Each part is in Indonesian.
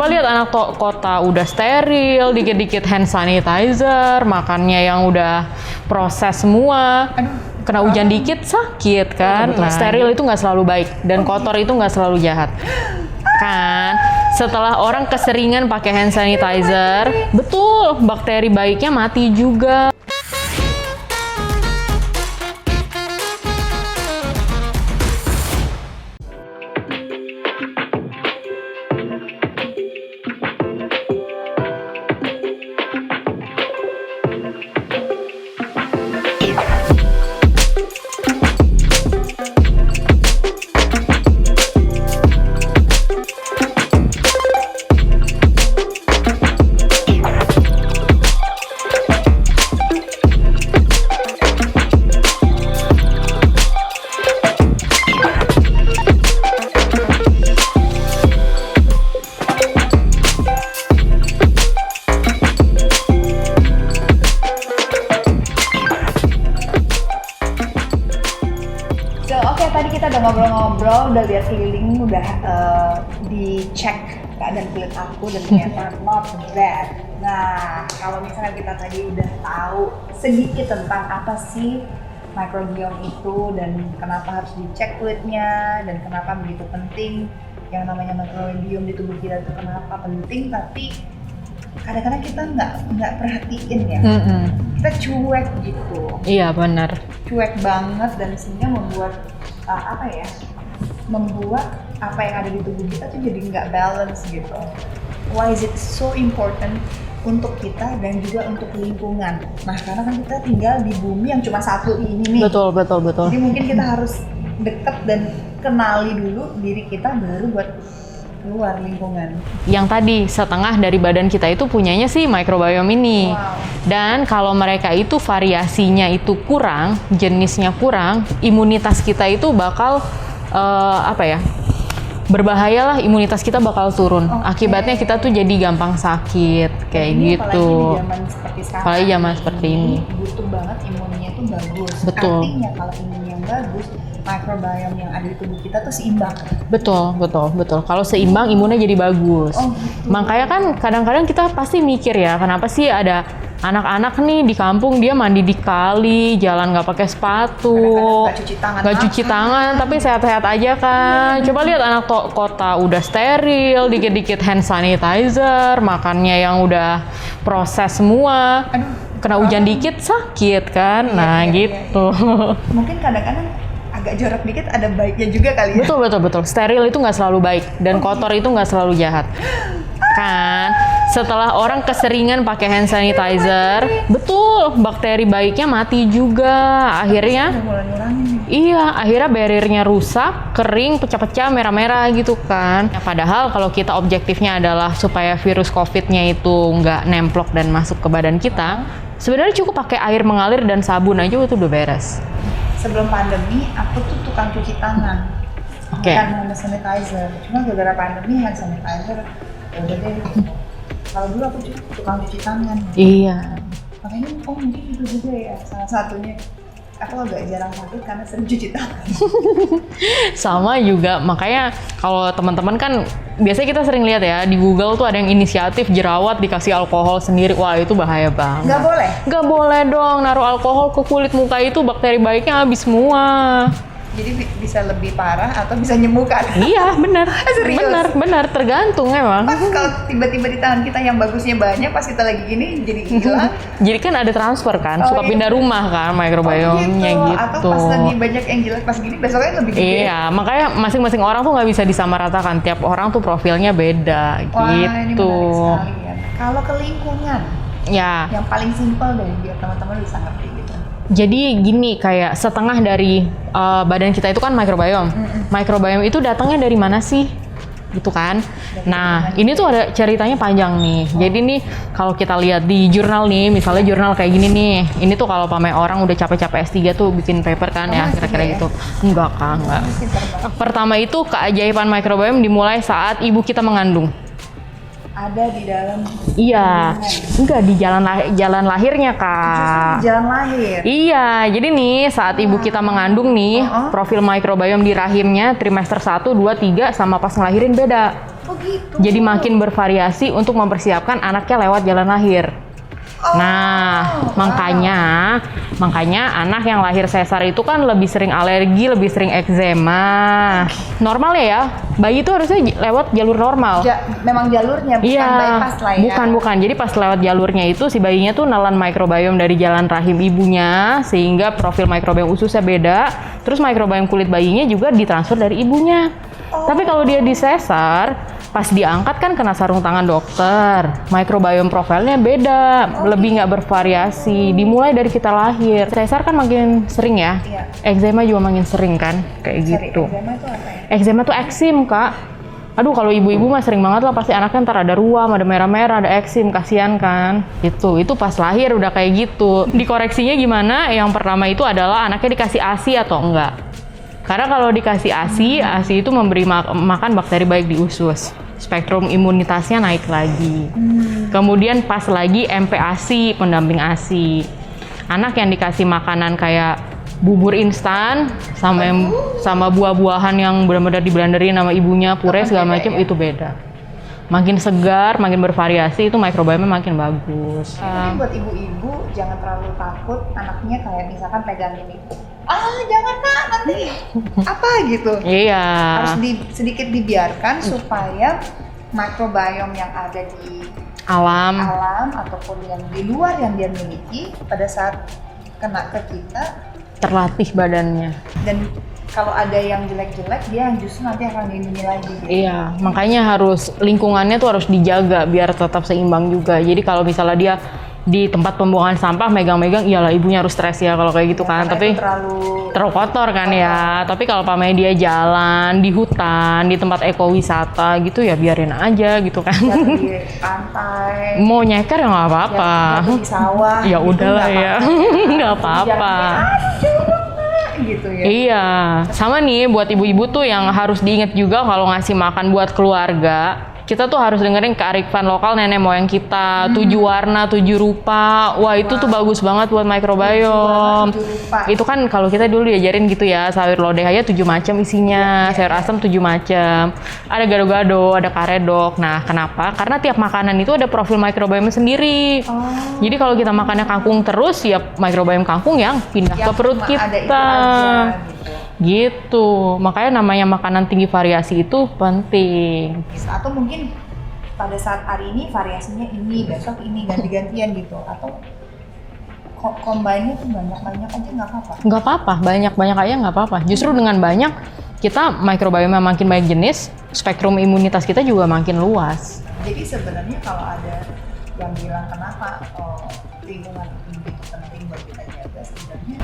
Coba lihat anak kota udah steril, dikit-dikit hand sanitizer, makannya yang udah proses semua. Kena hujan dikit sakit kan. Nah, steril itu nggak selalu baik dan kotor itu nggak selalu jahat. Kan setelah orang keseringan pakai hand sanitizer, betul, bakteri baiknya mati juga. Tadi kita udah ngobrol-ngobrol, udah lihat healing, udah dicek keadaan kulit aku dan ternyata not bad. Nah, kalau misalnya kita tadi udah tahu sedikit tentang apa sih microbiome itu dan kenapa harus dicek kulitnya dan kenapa begitu penting yang namanya microbiome di tubuh kita itu kenapa penting, tapi kadang-kadang kita nggak perhatiin ya. Kita cuek gitu. Iya benar. Cuek banget dan sehingga membuat membuat apa yang ada di tubuh kita tuh jadi nggak balance gitu. Why is it so important untuk kita dan juga untuk lingkungan? Nah, karena kan kita tinggal di bumi yang cuma satu ini nih. Betul. Jadi mungkin kita harus deket dan kenali dulu diri kita baru buat luar lingkungan. Yang tadi setengah dari badan kita itu punyanya si microbiome ini. Wow. Dan kalau mereka itu variasinya itu kurang, jenisnya kurang, imunitas kita itu bakal berbahayalah, imunitas kita bakal turun. Akibatnya kita tuh jadi gampang sakit kayak ini gitu. Apalagi di zaman seperti sekarang. Apalagi zaman seperti ini. Butuh banget imunnya tuh bagus. Betul. Artinya kalau imun yang bagus, microbiome yang ada di tubuh kita tuh seimbang. Betul. Kalau seimbang imunnya jadi bagus. Oh, gitu. Makanya kan kadang-kadang kita pasti mikir ya, kenapa sih ada anak-anak nih di kampung dia mandi di kali, jalan nggak pakai sepatu, nggak cuci tangan, tapi sehat-sehat aja kan. Coba lihat anak kota udah steril, dikit-dikit hand sanitizer, makannya yang udah proses semua. Kena hujan dikit sakit kan. Nah gitu. Mungkin kadang-kadang agak jorok dikit ada baiknya juga kali ya. Betul. Steril itu nggak selalu baik dan kotor itu nggak selalu jahat. Kan setelah orang keseringan pakai hand sanitizer, betul, bakteri baiknya mati juga. Akhirnya akhirnya barriernya rusak, kering, pecah-pecah, merah-merah gitu kan. Padahal kalau kita objektifnya adalah supaya virus COVID-nya itu nggak nemplok dan masuk ke badan kita, sebenarnya cukup pakai air mengalir dan sabun aja itu udah beres. Sebelum pandemi, aku tuh tukang cuci tangan, bukan hand sanitizer. Cuma gara-gara pandemi hand sanitizer, ya udah deh. Kalau dulu aku tukang cuci tangan. Iya. Makanya mungkin itu juga ya salah satunya. Aku agak jarang sakit karena sering cuci tangan. Sama juga, makanya kalau teman-teman kan biasanya kita sering lihat ya di Google tuh ada yang inisiatif jerawat dikasih alkohol sendiri. Wah itu bahaya banget. Nggak boleh? Nggak boleh dong, naruh alkohol ke kulit muka itu bakteri baiknya habis semua. Jadi bisa lebih parah atau bisa nyembuhkan? Iya benar. Serius? Benar, tergantung emang. Pas kalau tiba-tiba di tangan kita yang bagusnya banyak, pas kita lagi gini jadi hilang. Jadi kan ada transfer kan, suka pindah rumah kan microbiome-nya gitu. Atau pas lagi banyak yang jelek pas gini, besoknya lebih gede. Iya, makanya masing-masing orang tuh nggak bisa disamaratakan. Tiap orang tuh profilnya beda. Wah, gitu. ini menarik sekali ya. Kalau ke lingkungan, ya. Yang paling simpel deh biar teman-teman bisa ngerti gitu. Jadi gini, kayak setengah dari badan kita itu kan microbiome. Microbiome itu datangnya dari mana sih? Gitu kan. Nah, ini tuh ada ceritanya panjang nih. Jadi nih, kalau kita lihat di jurnal nih, misalnya jurnal kayak gini nih. Ini tuh kalau pamer orang udah capek-capek S3 tuh bikin paper kan ya, kira-kira gitu. Enggak, enggak. Pertama itu keajaiban microbiome dimulai saat ibu kita mengandung. Ada di dalam. Iya, enggak di jalan lahirnya Kak. Di jalan lahir. Iya, jadi nih saat ibu kita mengandung nih, profil microbiome di rahimnya trimester 1, 2, 3 sama pas ngelahirin beda. Oh gitu. Jadi makin bervariasi untuk mempersiapkan anaknya lewat jalan lahir. Nah, makanya anak yang lahir sesar itu kan lebih sering alergi, lebih sering eksema. Normalnya ya, bayi itu harusnya lewat jalur normal. Memang jalurnya bukan Iya, bypass lah ya. bukan. Jadi pas lewat jalurnya itu si bayinya tuh nelan mikrobiom dari jalan rahim ibunya, sehingga profil mikrobiom ususnya beda. Terus mikrobiom kulit bayinya juga ditransfer dari ibunya. Tapi kalau dia disesar, pas diangkat kan kena sarung tangan dokter. Mikrobiom profilnya beda, lebih nggak bervariasi. Dimulai dari kita lahir. Sesar kan makin sering ya. Iya. Eksema juga makin sering kan, kayak gitu. Eczema itu apa ya? Eksema tuh eksim, Kak. Aduh, kalau ibu-ibu mah sering banget lah, pasti anaknya ntar ada ruam, ada merah-merah, ada eksim, kasihan kan. Itu pas lahir udah kayak gitu. Dikoreksinya gimana? Yang pertama itu adalah anaknya dikasih ASI atau enggak. Karena kalau dikasih ASI itu memberi makan bakteri baik di usus. Spektrum imunitasnya naik lagi. Kemudian pas lagi MPASI, pendamping ASI. Anak yang dikasih makanan kayak bubur instan sama buah-buahan yang benar-benar diblenderin sama ibunya, puree segala macam, itu beda. Makin segar, makin bervariasi, itu mikrobiomnya makin bagus. Tapi buat ibu-ibu jangan terlalu takut anaknya kayak misalkan pegang ini. Jangan Kak, nanti apa gitu. Iya. Harus sedikit dibiarkan supaya mikrobiom yang ada di Alam. ataupun yang di luar yang dia miliki pada saat kena ke kita, Terlatih badannya. dan kalau ada yang jelek-jelek dia justru nanti akan dilindungi lagi gitu. Iya, makanya lingkungannya tuh harus dijaga biar tetap seimbang juga. Jadi kalau misalnya dia di tempat pembuangan sampah megang-megang, iyalah ibunya harus stres ya kalau kayak gitu kan. Karena Tapi itu terlalu kotor kan ya. Tapi kalau pamanya dia jalan di hutan, di tempat ekowisata gitu ya biarin aja gitu kan. jatuh di pantai, Mau nyeker ya nggak apa-apa. jatuh di sawah, Ya gitu, udahlah nggak ya, apa-apa. nggak apa-apa. Gitu ya. Iya, sama nih buat ibu-ibu tuh yang harus diingat juga kalau ngasih makan buat keluarga. Kita tuh harus dengerin kearifan lokal nenek moyang kita, 7 warna, 7 rupa. Wah, itu tuh bagus banget buat mikrobiom. 7 rupa. Itu kan kalau kita dulu diajarin gitu ya, sayur lodeh aja 7 macam isinya, sayur asam 7 macam. Ada gado-gado, ada karedok. Nah, kenapa? Karena tiap makanan itu ada profil mikrobiomnya sendiri. Jadi kalau kita makannya kangkung terus, ya mikrobiom kangkung yang pindah ke perut cuma kita. ada itu aja, Gitu. Makanya namanya makanan tinggi variasi itu penting. Atau mungkin pada saat hari ini variasinya ini, besok ini, ganti-gantian gitu. Atau combine-nya tuh banyak-banyak aja nggak apa-apa. Nggak apa-apa, banyak-banyak aja nggak apa-apa. Justru dengan banyak, kita mikrobiomnya makin banyak jenis, spektrum imunitas kita juga makin luas. Jadi sebenarnya kalau ada yang bilang kenapa lingkungan ini penting buat kita jaga, sebenarnya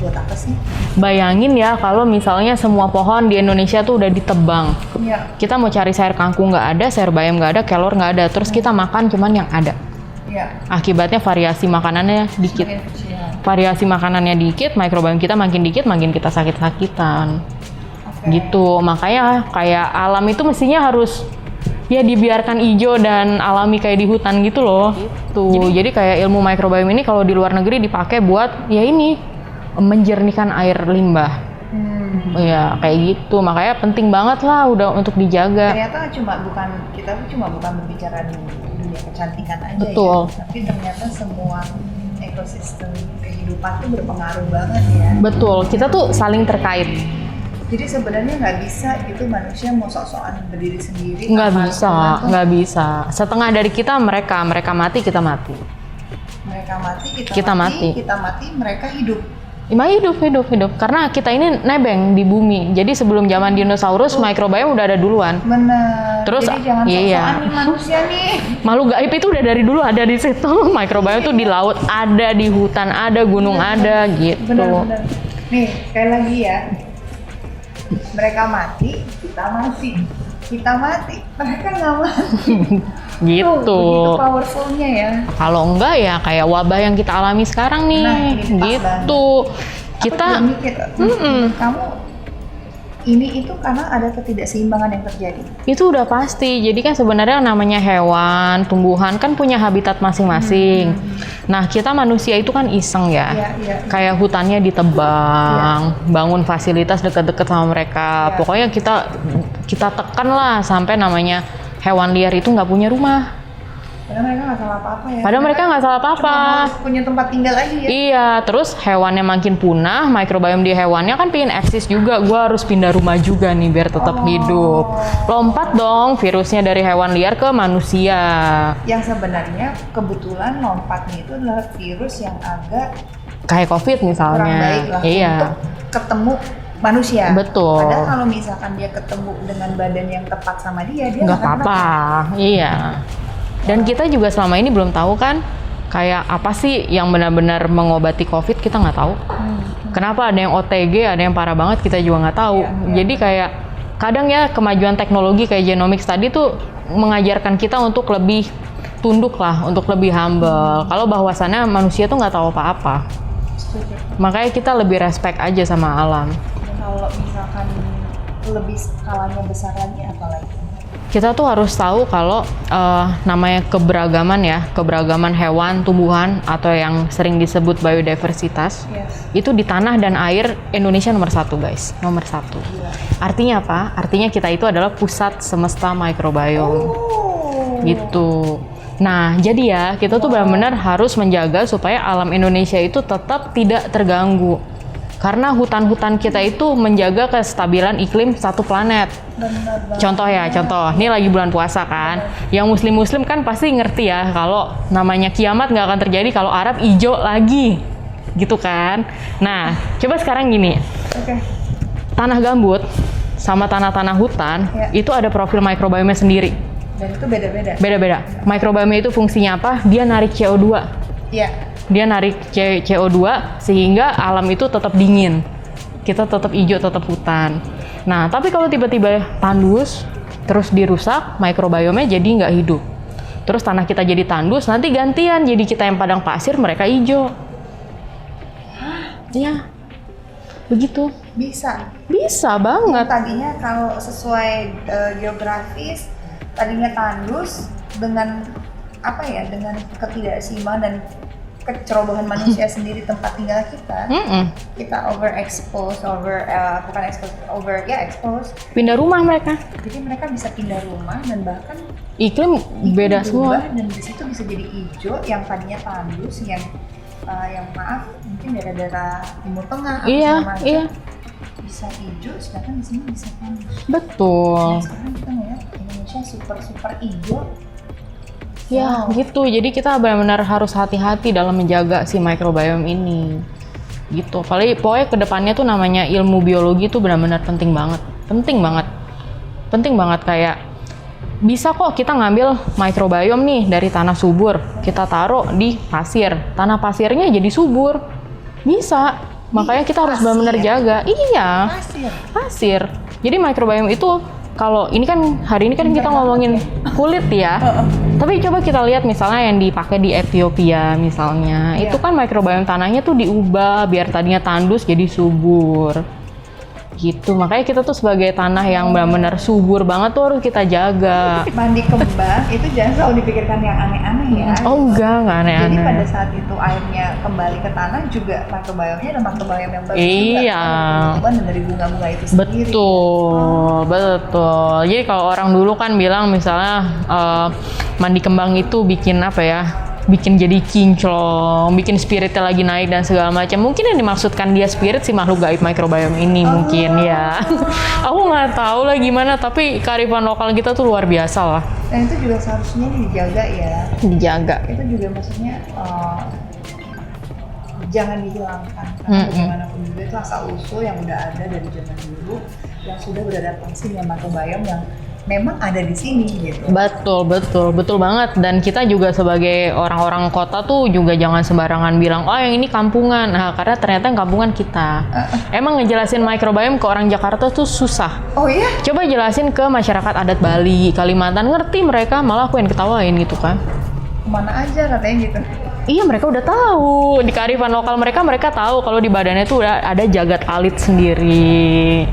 buat apa sih? Bayangin ya kalau misalnya semua pohon di Indonesia tuh udah ditebang. Iya. Kita mau cari sayur kangkung nggak ada, sayur bayam nggak ada, kelor nggak ada. Terus kita makan cuman yang ada. Iya. Akibatnya variasi makanannya dikit. Semakin kecil. Variasi makanannya dikit, mikrobiom kita makin dikit, makin kita sakit-sakitan. Oke. Gitu. Makanya kayak alam itu mestinya harus ya dibiarkan hijau dan alami kayak di hutan gitu loh. Gitu. Jadi kayak ilmu mikrobiom ini kalau di luar negeri dipakai buat ya ini menjernihkan air limbah. Ya kayak gitu. Makanya penting banget lah udah untuk dijaga. Ternyata kita cuma bukan berbicara di dunia kecantikan aja. Betul. Ya, tapi ternyata semua ekosistem kehidupan tuh berpengaruh banget ya. Betul. Kita tuh saling terkait. Jadi sebenarnya nggak bisa gitu manusia mau sok-sokan berdiri sendiri. Nggak tanpa bisa, lingkungan tuh. nggak bisa. Setengah dari kita mereka mati, kita mati. Mereka mati, Kita mati. kita mati, mereka hidup. Hidup. Karena kita ini nebeng di bumi. Jadi sebelum zaman dinosaurus, mikrobiom udah ada duluan. Bener. Terus, jadi jangan iya. sok-sokan nih manusia nih. Makhluk gaib itu udah dari dulu ada di situ. Mikrobiom tuh di laut ada, di hutan ada, gunung ada, gitu. Bener. Nih, sekali lagi ya. Mereka mati, kita mati. Kita mati, mereka nggak mati. Gitu. Tuh, begitu powerfulnya ya. Kalau enggak ya kayak wabah yang kita alami sekarang nih. Nah, ini pas Gitu. Aku Kita juga mikir, kamu ini itu karena ada ketidakseimbangan yang terjadi. itu udah pasti. Jadi kan sebenarnya namanya hewan, tumbuhan kan punya habitat masing-masing. Nah, kita manusia itu kan iseng ya. Iya. Kayak hutannya ditebang, bangun fasilitas dekat-dekat sama mereka. Iya. Pokoknya kita kita tekan lah sampai namanya hewan liar itu nggak punya rumah. Padahal mereka nggak salah apa-apa ya. Padahal mereka nggak salah apa-apa. Cuma punya tempat tinggal aja ya. Iya, terus hewannya makin punah, mikrobiom di hewannya kan pengen eksis juga. Gua harus pindah rumah juga nih biar tetap hidup. Lompat dong virusnya dari hewan liar ke manusia. Yang sebenarnya kebetulan lompatnya itu adalah virus yang agak Kayak COVID misalnya. kurang baik lah Iya. untuk ketemu manusia. Betul. Padahal kalau misalkan dia ketemu dengan badan yang tepat sama dia Nggak akan apa-apa. Iya. Dan kita juga selama ini belum tahu kan kayak apa sih yang benar-benar mengobati COVID, kita nggak tahu. Kenapa ada yang OTG, ada yang parah banget, kita juga nggak tahu. Jadi kayak kadang ya kemajuan teknologi kayak genomics tadi tuh mengajarkan kita untuk lebih tunduk lah, untuk lebih humble. Kalau bahwasannya manusia tuh nggak tahu apa-apa. Setuju. Makanya kita lebih respect aja sama alam. Dan kalau misalkan lebih skalanya besar lagi apa lagi? Kita tuh harus tahu kalau namanya keberagaman ya, keberagaman hewan, tumbuhan, atau yang sering disebut biodiversitas, Yes. itu di tanah dan air Indonesia nomor 1 guys, nomor 1. Gila. Artinya apa? Artinya kita itu adalah pusat semesta mikrobiom, gitu. Nah, jadi ya kita tuh benar-benar harus menjaga supaya alam Indonesia itu tetap tidak terganggu. Karena hutan-hutan kita itu menjaga kestabilan iklim satu planet. Benar banget. Contoh ya, contoh. Ini lagi bulan puasa kan. Yang muslim-muslim kan pasti ngerti ya kalau namanya kiamat nggak akan terjadi kalau Arab hijau lagi. Gitu kan. Nah, coba sekarang gini. Oke. Tanah gambut sama tanah-tanah hutan Ya. itu ada profil mikrobiomnya sendiri. Dan itu beda-beda. Beda-beda. Mikrobiomnya itu fungsinya apa? Dia narik CO2. Iya. Dia narik CO2 sehingga alam itu tetap dingin. Kita tetap hijau, tetap hutan. Nah, tapi kalau tiba-tiba tandus, terus dirusak, mikrobiomnya jadi nggak hidup. Terus tanah kita jadi tandus, nanti gantian. Jadi kita yang padang pasir, mereka hijau. Iya, begitu. Bisa. Bisa banget. Tadinya kalau sesuai geografis, tadinya tandus dengan apa ya? Dengan ketidakseimbangan dan kecerobohan manusia sendiri tempat tinggal kita. Kita expose. Pindah rumah mereka. Jadi mereka bisa pindah rumah dan bahkan Iklim beda semua. berubah dan di situ bisa jadi hijau yang tadinya tandus yang maaf mungkin daerah-daerah Timur Tengah atau Iya, segala macam, iya. bisa hijau sedangkan di sini bisa tandus. Betul. Dan sekarang kita ngeliat Indonesia super hijau. Ya, gitu. Jadi kita benar-benar harus hati-hati dalam menjaga si mikrobiom ini. Gitu. Pokoknya kedepannya tuh namanya ilmu biologi tuh benar-benar penting banget. Penting banget. Penting banget kayak bisa kok kita ngambil mikrobiom nih dari tanah subur, kita taruh di pasir. Tanah pasirnya jadi subur. Bisa. Makanya kita harus benar-benar jaga. Iya. Pasir. Jadi mikrobiom itu kalau ini kan hari ini kan kita ngomongin kulit ya. Tapi coba kita lihat misalnya yang dipakai di Ethiopia misalnya. Itu kan mikrobiom tanahnya tuh diubah biar tadinya tandus jadi subur. Gitu. Makanya kita tuh sebagai tanah yang benar-benar subur banget tuh harus kita jaga. Mandi kembang itu jangan selalu dipikirkan yang aneh-aneh ya. Oh enggak Jadi aneh-aneh. pada saat itu airnya kembali ke tanah juga mikrobiomnya ada mikrobiom yang bagus Iya. juga. Kan dari bunga-bunga itu sendiri. Betul. Jadi kalau orang dulu kan bilang misalnya mandi kembang itu bikin apa ya? Bikin jadi kinclong, bikin spiritnya lagi naik dan segala macam. Mungkin yang dimaksudkan dia spirit si makhluk gaib mikrobiom ini mungkin ya. Aku nggak tahu lah gimana, tapi kearifan lokal kita tuh luar biasa lah. Dan itu juga seharusnya dijaga ya. Dijaga. Itu juga maksudnya jangan dihilangkan karena bagaimanapun juga itu asal usul yang udah ada dari zaman dulu yang sudah beradaptasi dengan mikrobiom yang memang ada di sini gitu. Betul banget. Dan kita juga sebagai orang-orang kota tuh juga jangan sembarangan bilang, oh yang ini kampungan. Nah, karena ternyata yang kampungan kita. Emang ngejelasin mikrobiom ke orang Jakarta tuh susah. Oh iya? Coba jelasin ke masyarakat adat Bali, Kalimantan, ngerti mereka, malah aku yang ketawain gitu kan. Kemana aja katanya gitu. Iya, mereka udah tahu. Di kearifan lokal mereka tahu kalau di badannya tuh udah ada jagat alit sendiri.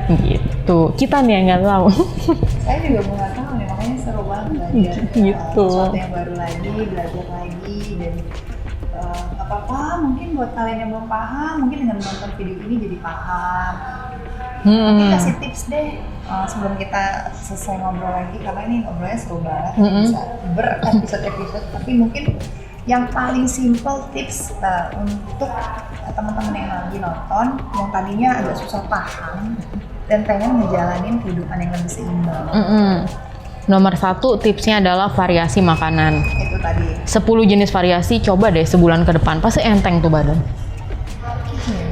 Gitu. Kita nih yang nggak tahu. Saya juga mau nggak tahu nih, makanya seru banget belajar Gitu. sesuatu yang baru lagi, belajar lagi dan nggak apa-apa. Mungkin buat kalian yang belum paham, mungkin dengan menonton video ini jadi paham. Mungkin kasih tips deh sebelum kita selesai ngobrol lagi, karena ini ngobrolnya seru banget, Mm-mm. bisa berepisode-episode, tapi mungkin yang paling simple tips untuk teman-teman yang lagi nonton, yang tadinya agak susah paham dan pengen ngejalanin kehidupan yang lebih seimbang. Nomor 1 tipsnya adalah variasi makanan. Itu tadi. 10 jenis variasi, coba deh sebulan ke depan, pasti enteng tuh badan.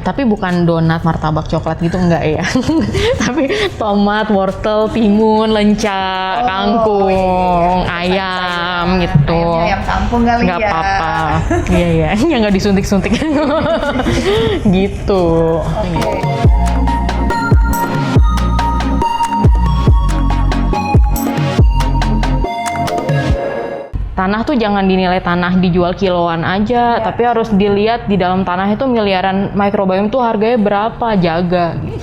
Tapi bukan donat, martabak, coklat gitu, enggak ya. Tapi tomat, wortel, timun, lenca, kangkung, ayam gitu. Ayamnya ayam kampung kali Nggak ya. apa-apa. Iya, iya. Ya nggak disuntik-suntik. Gitu. Oke. Tanah tuh jangan dinilai tanah dijual kiloan aja, tapi harus dilihat di dalam tanah itu miliaran microbiome tuh harganya berapa, jaga gitu.